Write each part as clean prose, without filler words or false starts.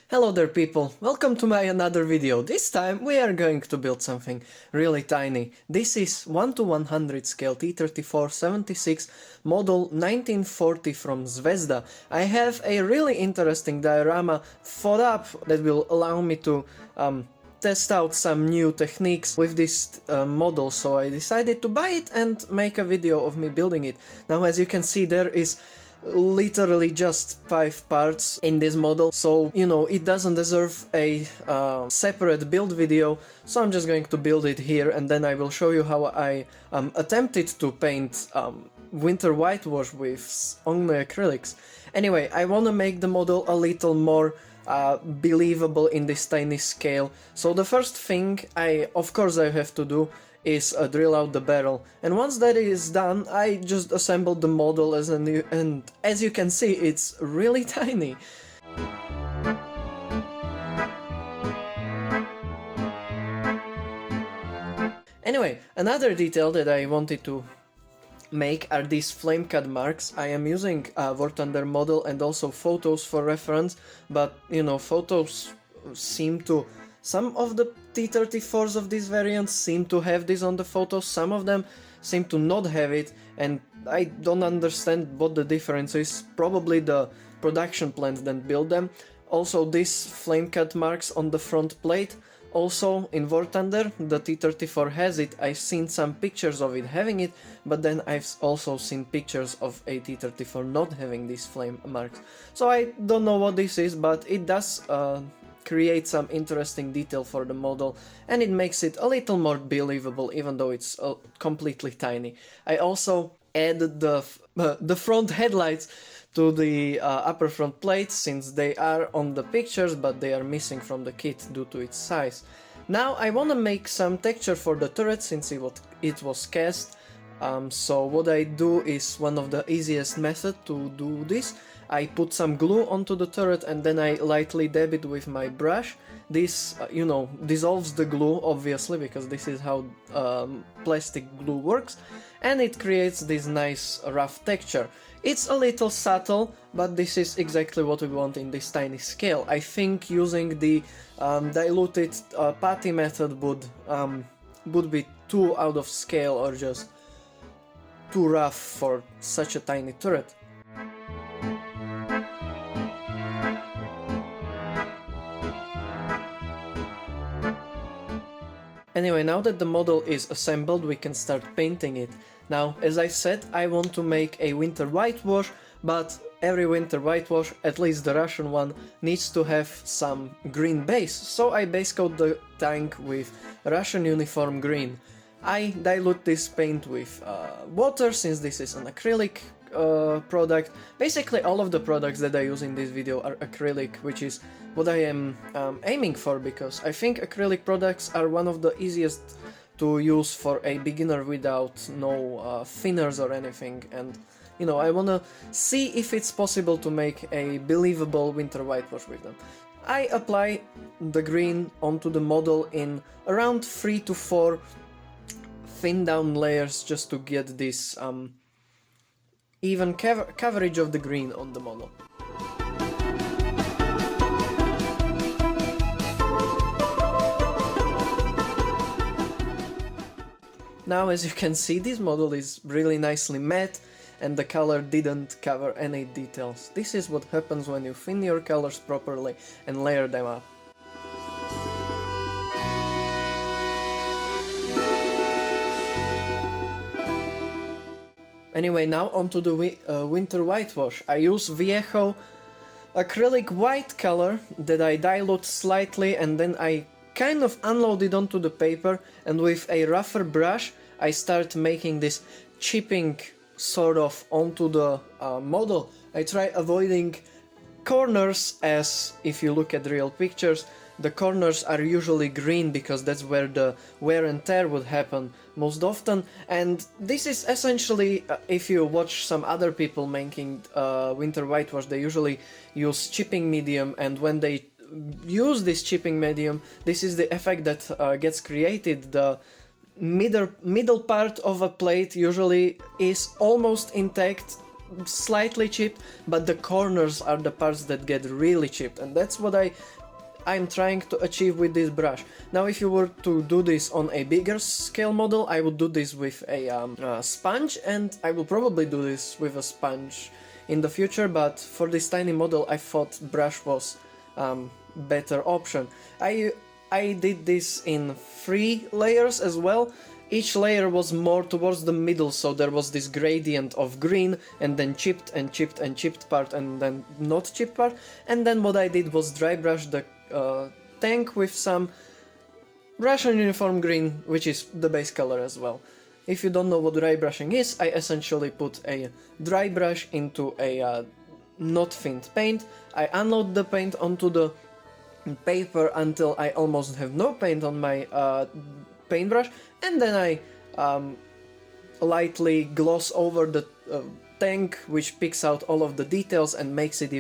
Hello there people, welcome to my another video. This time we are going to build something really tiny. This is 1:100 scale T-34 76 model 1940 from Zvezda. I have a really interesting diorama thought up that will allow me to test out some new techniques with this model, so I decided to buy it and make a video of me building it. Now as you can see, there is literally just 5 parts in this model, so you know it doesn't deserve a separate build video, so I'm just going to build it here and then I will show you how I attempted to paint winter whitewash with only acrylics. Anyway, I want to make the model a little more believable in this tiny scale, so the first thing I have to do is drill out the barrel, and once that is done I just assembled the model as a new, and as you can see it's really tiny. Anyway, another detail that I wanted to make are these flame cut marks. I am using War Thunder model and also photos for reference, but you know, photos seem to, some of the T-34s of these variants seem to have this on the photos, some of them seem to not have it, and I don't understand what the difference is. Probably the production plant that built them. Also these flame cut marks on the front plate, also in War Thunder the T-34 has it. I've seen some pictures of it having it, but then I've also seen pictures of a T-34 not having these flame marks. So I don't know what this is, but it does create some interesting detail for the model, and it makes it a little more believable even though it's completely tiny. I also added the front headlights to the upper front plate, since they are on the pictures but they are missing from the kit due to its size. Now I want to make some texture for the turret since it was cast. So what I do is one of the easiest method to do this. I put some glue onto the turret and then I lightly dab it with my brush. This, you know, dissolves the glue obviously, because this is how plastic glue works, and it creates this nice rough texture. It's a little subtle, but this is exactly what we want in this tiny scale. I think using the diluted putty method would be too out of scale or just too rough for such a tiny turret. Anyway, now that the model is assembled, we can start painting it. Now, as I said, I want to make a winter whitewash, but every winter whitewash, at least the Russian one, needs to have some green base, so I base coat the tank with Russian uniform green. I dilute this paint with water, since this is an acrylic product. Basically all of the products that I use in this video are acrylic, which is what I am aiming for, because I think acrylic products are one of the easiest to use for a beginner without no thinners or anything, and you know, I wanna see if it's possible to make a believable winter whitewash with them. I apply the green onto the model in around 3 to 4 thin down layers just to get this even coverage of the green on the model. Now as you can see, this model is really nicely matte and the color didn't cover any details. This is what happens when you thin your colors properly and layer them up. Anyway, now onto the winter whitewash. I use Viejo acrylic white color that I dilute slightly and then I kind of unload it onto the paper, and with a rougher brush I start making this chipping sort of onto the model. I try avoiding corners, as if you look at real pictures, the corners are usually green because that's where the wear and tear would happen most often, and this is essentially, if you watch some other people making winter whitewash, they usually use chipping medium, and when they use this chipping medium, this is the effect that gets created. The middle part of a plate usually is almost intact slightly chipped, but the corners are the parts that get really chipped, and that's what I'm trying to achieve with this brush. Now if you were to do this on a bigger scale model, I would do this with a sponge, and I will probably do this with a sponge in the future, but for this tiny model I thought brush was better option. I did this in 3 layers as well. Each layer was more towards the middle, so there was this gradient of green, and then chipped and chipped and chipped part, and then not chipped part. And then what I did was dry brush the tank with some Russian uniform green, which is the base color as well. If you don't know what dry brushing is, I essentially put a dry brush into a not thinned paint. I unload the paint onto the paper until I almost have no paint on my paintbrush, and then I lightly gloss over the tank, which picks out all of the details and makes it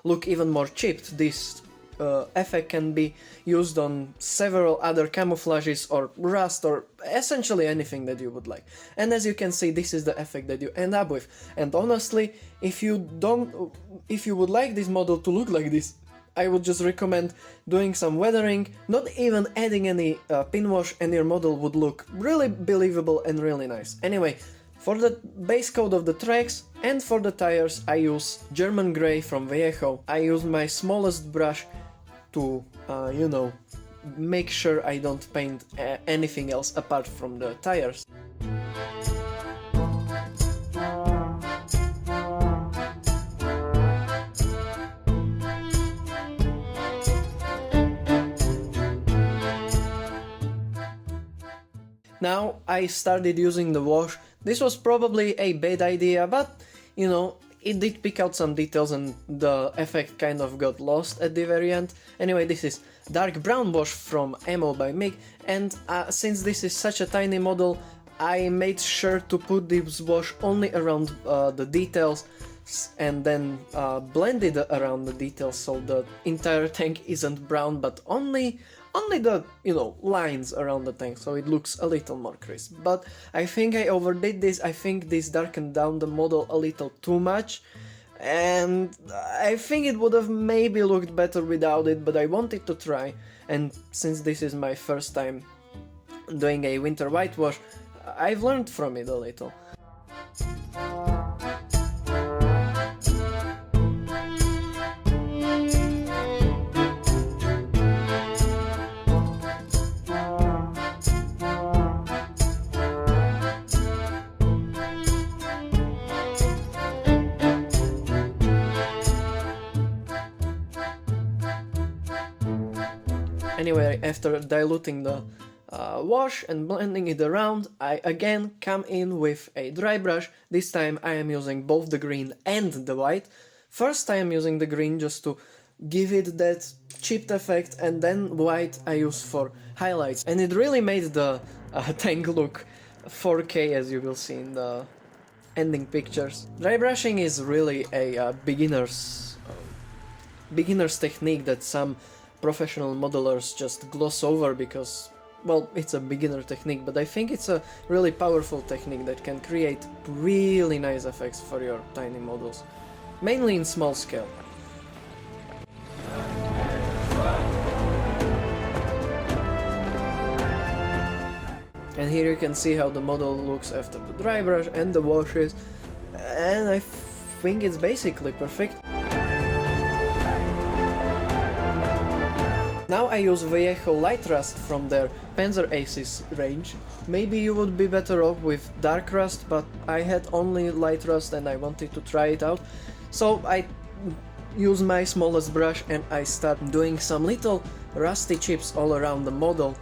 look even more chipped. This effect can be used on several other camouflages or rust or essentially anything that you would like. And as you can see, this is the effect that you end up with. And honestly, if you would like this model to look like this, I would just recommend doing some weathering, not even adding any pin wash, and your model would look really believable and really nice. Anyway, for the base coat of the tracks and for the tires, I use German Grey from Vallejo. I use my smallest brush to, you know, make sure I don't paint anything else apart from the tires. Now I started using the wash. This was probably a bad idea, but you know, it did pick out some details and the effect kind of got lost at the very end. Anyway, this is dark brown wash from Ammo by Mig, and since this is such a tiny model, I made sure to put this wash only around the details and then blend it around the details so the entire tank isn't brown, but only the, you know, lines around the tank, so it looks a little more crisp. But I think I overdid this. I think this darkened down the model a little too much, and I think it would have maybe looked better without it, but I wanted to try, and since this is my first time doing a winter whitewash, I've learned from it a little. Anyway, after diluting the wash and blending it around, I again come in with a dry brush. This time I am using both the green and the white. First I am using the green just to give it that chipped effect, and then white I use for highlights. And it really made the tank look 4K, as you will see in the ending pictures. Dry brushing is really a beginner's technique that some professional modelers just gloss over because, well, it's a beginner technique, but I think it's a really powerful technique that can create really nice effects for your tiny models, mainly in small scale. And here you can see how the model looks after the dry brush and the washes, and I think it's basically perfect. Now I use Vallejo Light Rust from their Panzer Aces range. Maybe you would be better off with Dark Rust, but I had only Light Rust and I wanted to try it out. So I use my smallest brush and I start doing some little rusty chips all around the model.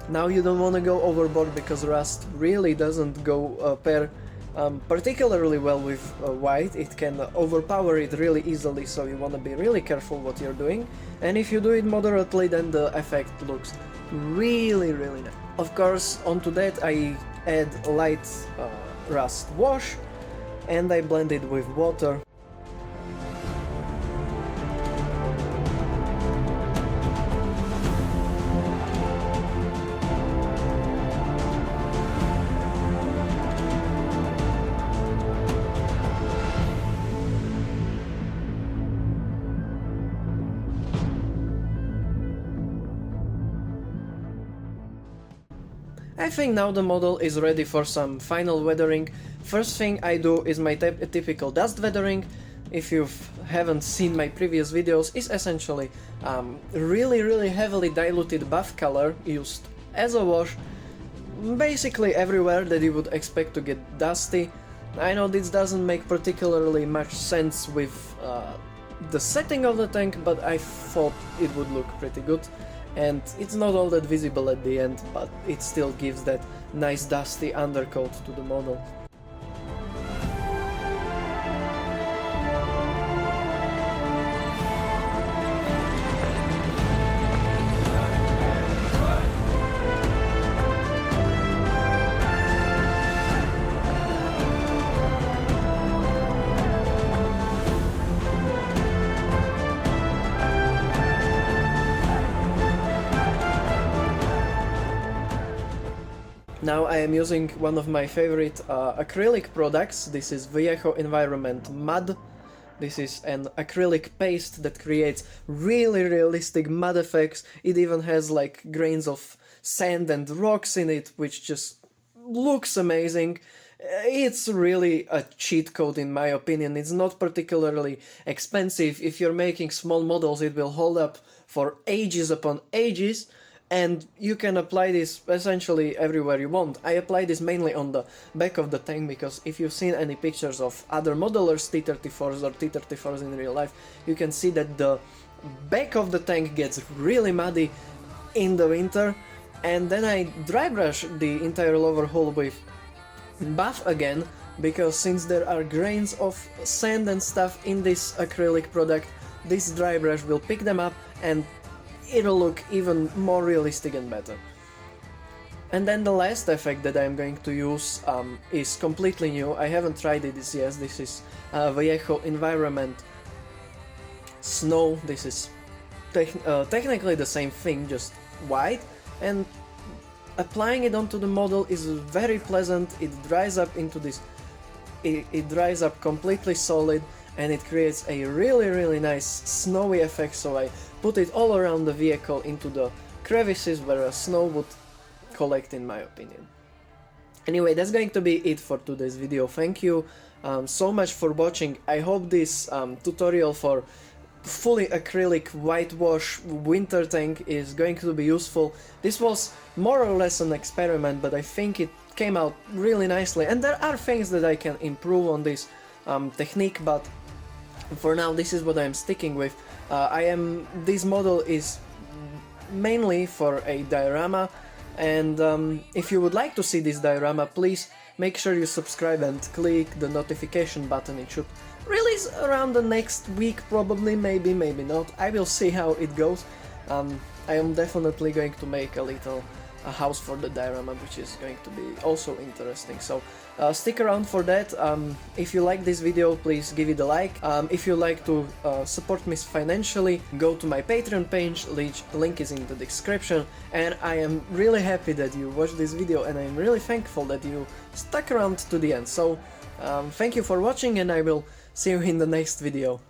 Now you don't want to go overboard because rust really doesn't go pair particularly well with white. It can overpower it really easily, so you want to be really careful what you're doing. And if you do it moderately, then the effect looks really nice. Of course, onto that I add light rust wash and I blend it with water. I think now the model is ready for some final weathering. First thing I do is my typical dust weathering. If you haven't seen my previous videos, is essentially really heavily diluted buff color used as a wash basically everywhere that you would expect to get dusty. I know this doesn't make particularly much sense with the setting of the tank, but I thought it would look pretty good. And it's not all that visible at the end, but it still gives that nice dusty undercoat to the model. Now I am using one of my favorite acrylic products. This is Viejo Environment Mud. This is an acrylic paste that creates really realistic mud effects. It even has like grains of sand and rocks in it, which just looks amazing. It's really a cheat code in my opinion. It's not particularly expensive. If you're making small models, it will hold up for ages upon ages. And you can apply this essentially everywhere you want. I apply this mainly on the back of the tank because if you've seen any pictures of other modelers T-34s or T-34s in real life, you can see that the back of the tank gets really muddy in the winter, and then I dry brush the entire lower hull with buff again, because since there are grains of sand and stuff in this acrylic product, this dry brush will pick them up and it'll look even more realistic and better. And then the last effect that I'm going to use is completely new. I haven't tried it yet. This is Viejo Environment Snow. This is technically the same thing, just white, and applying it onto the model is very pleasant. It dries up into this, it dries up completely solid, and it creates a really nice snowy effect. So I put it all around the vehicle into the crevices where snow would collect, in my opinion. Anyway, that's going to be it for today's video. Thank you so much for watching. I hope this tutorial for fully acrylic whitewash winter tank is going to be useful. This was more or less an experiment, but I think it came out really nicely, and there are things that I can improve on this technique, but for now this is what I'm sticking with. This model is mainly for a diorama, and if you would like to see this diorama, please make sure you subscribe and click the notification button. It should release around the next week, probably, maybe not. I will see how it goes. I am definitely going to make a little house for the diorama, which is going to be also interesting, so stick around for that. If you like this video, please give it a like. If you like to support me financially, go to my Patreon page, link is in the description, and I am really happy that you watched this video, and I'm really thankful that you stuck around to the end. So thank you for watching, and I will see you in the next video.